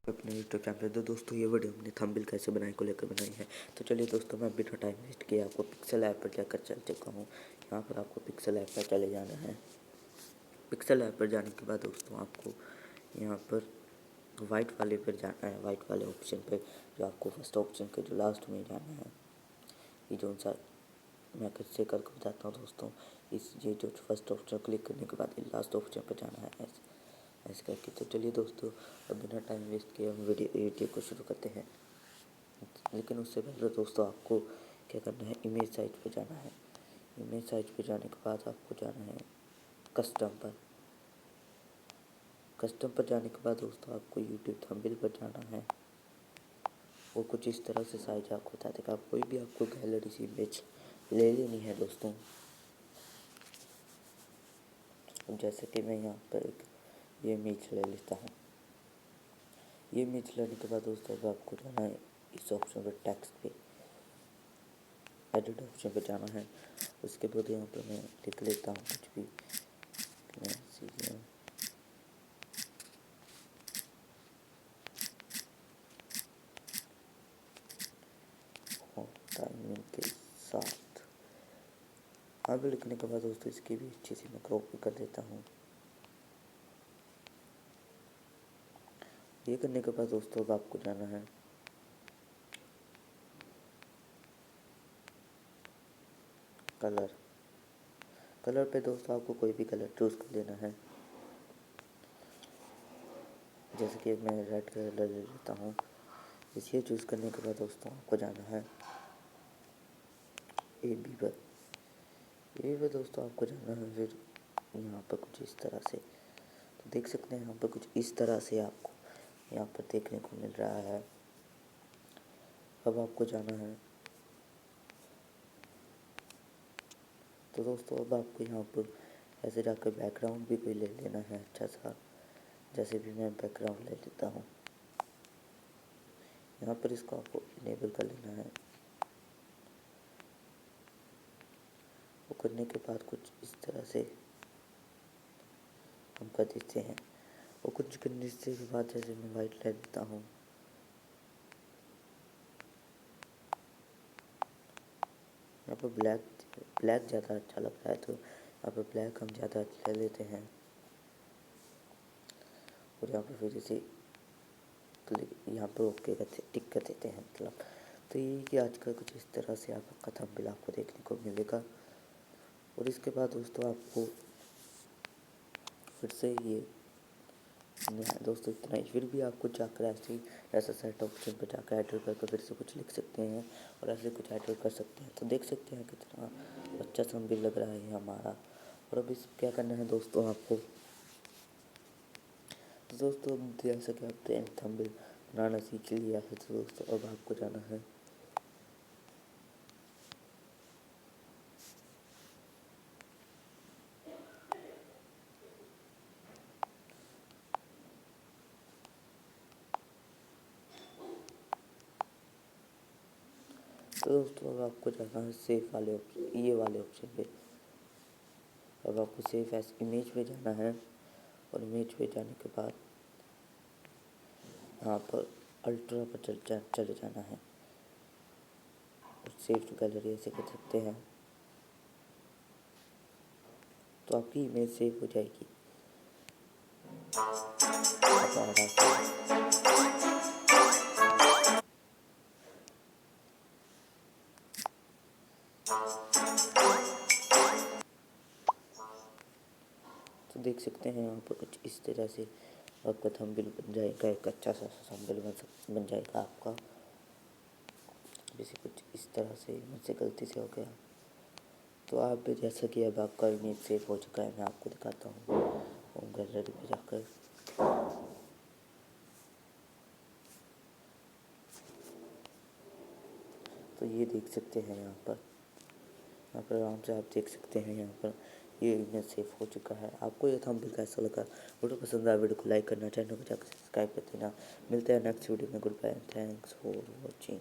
अपने YouTube channel पे। तो दोस्तों ये वीडियो हमने थंबनेल कैसे बनाए को लेकर बनाई है। तो चलिए दोस्तों, मैं बिना टाइम वेस्ट किए आपको पिक्सल ऐप पर जाकर चल चुका हूँ। यहाँ पर आपको पिक्सल ऐप पर चले जाना है। पिक्सल ऐप पर जाने के बाद दोस्तों आपको यहाँ पर वाइट वाले पर जाना है, वाइट वाले ऑप्शन पर, जो आपको फर्स्ट ऑप्शन के जो लास्ट में जाना है। ये जो सा मैं कैसे करके बताता हूँ दोस्तों। ये जो फर्स्ट ऑप्शन क्लिक करने के बाद लास्ट ऑप्शन पर जाना है ऐसे करके। तो चलिए दोस्तों, अब बिना टाइम वेस्ट किए हम वीडियो को शुरू करते हैं। लेकिन उससे पहले दोस्तों आपको क्या करना है, इमेज साइट पे जाना है। इमेज साइट पे जाने के बाद आपको जाना है कस्टम पर। कस्टम पर जाने के बाद दोस्तों आपको यूट्यूब थंबनेल पर जाना है। वो कुछ इस तरह से साइज आपको बता देगा। आप कोई भी आपको गैलरी से इमेज ले लेनी है दोस्तों। जैसे कि मैं यहाँ पर एक ये इमेज ले लेता हूँ। ये इमेज लेने के बाद दोस्तों अब आपको जाना है इस ऑप्शन पर, टेक्स्ट पे, एडिट ऑप्शन पे जाना है। उसके बाद यहाँ पर मैं लिख लेता हूँ कुछ भी, टाइमिंग के साथ। अब लिखने के बाद दोस्तों इसकी भी अच्छी सी मैं क्रॉप कर देता हूँ। ये करने के बाद दोस्तों अब आपको जाना है कलर पे। दोस्तों आपको कोई भी कलर चूज़ कर लेना है। जैसे कि मैं रेड कलर ले लेता हूँ। इसे चूज़ करने के बाद दोस्तों आपको जाना है ए बी पर दोस्तों आपको जाना है फिर यहाँ पर कुछ इस तरह से। तो देख सकते हैं यहाँ पर कुछ इस तरह से आपको यहाँ पर देखने को मिल रहा है। अब आपको जाना है, तो दोस्तों अब आपको यहाँ पर ऐसे जाकर बैकग्राउंड भी कोई ले लेना है अच्छा सा। जैसे भी मैं बैकग्राउंड ले लेता हूँ। यहाँ पर इसको आपको इनेबल कर लेना है। वो करने के बाद कुछ इस तरह से हम कर देते हैं। वो कुछ करने के बाद जैसे मैं वाइट ले लेता हूँ। यहाँ पर ब्लैक ज़्यादा अच्छा लग रहा है, तो यहाँ पर ब्लैक हम ज़्यादा ले लेते हैं। और यहाँ पर फिर इसे यहाँ पर ओके करते टिक कर देते हैं मतलब। तो ये कि आज का कुछ इस तरह से आपका थंबनेल आपको देखने को मिलेगा। और इसके बाद दोस्तों आपको फिर से ये दोस्तों इतना ही। फिर भी आपको जाकर ऐसा सेट ऑप्शन पर जाकर एडिट करके फिर से कुछ लिख सकते हैं और ऐसे कुछ एडिट कर सकते हैं। तो देख सकते हैं कितना अच्छा थंबनेल लग रहा है हमारा। और अब इस क्या करना है दोस्तों आपको, तो दोस्तों जैसा कि आप थंबनेल बनाना सीख लिया है, तो दोस्तों अब आपको जाना है तो दोस्तों अब आपको जाना है सेव वाले ऑप्शन, ये वाले ऑप्शन पे। अब आपको सेव एज इमेज पे जाना है। और इमेज पे जाने के बाद यहाँ पर अल्ट्रा पर चले जाना है। और सेव टू गैलरी ऐसे कर सकते हैं, तो आपकी इमेज सेव हो जाएगी। तो देख सकते हैं यहाँ पर कुछ इस तरह से आपका थंबनेल बन जाएगा। एक अच्छा सा थंबनेल बन जाएगा आपका। जैसे कुछ इस तरह से मुझसे गलती से हो गया। तो आप भी जैसा कि अब आपका इमेज सेव हो चुका है, मैं आपको दिखाता हूँ होम गैलरी पे जाकर। तो ये देख सकते हैं यहाँ पर आराम से आप देख सकते हैं यहाँ पर ये इमेज सेव हो चुका है। आपको ये थंबनेल कैसा लगा? वीडियो पसंद आया वीडियो को लाइक करना, चैनल को जाकर सब्सक्राइब कर देना। मिलते हैं नेक्स्ट वीडियो में। Goodbye, thanks for watching.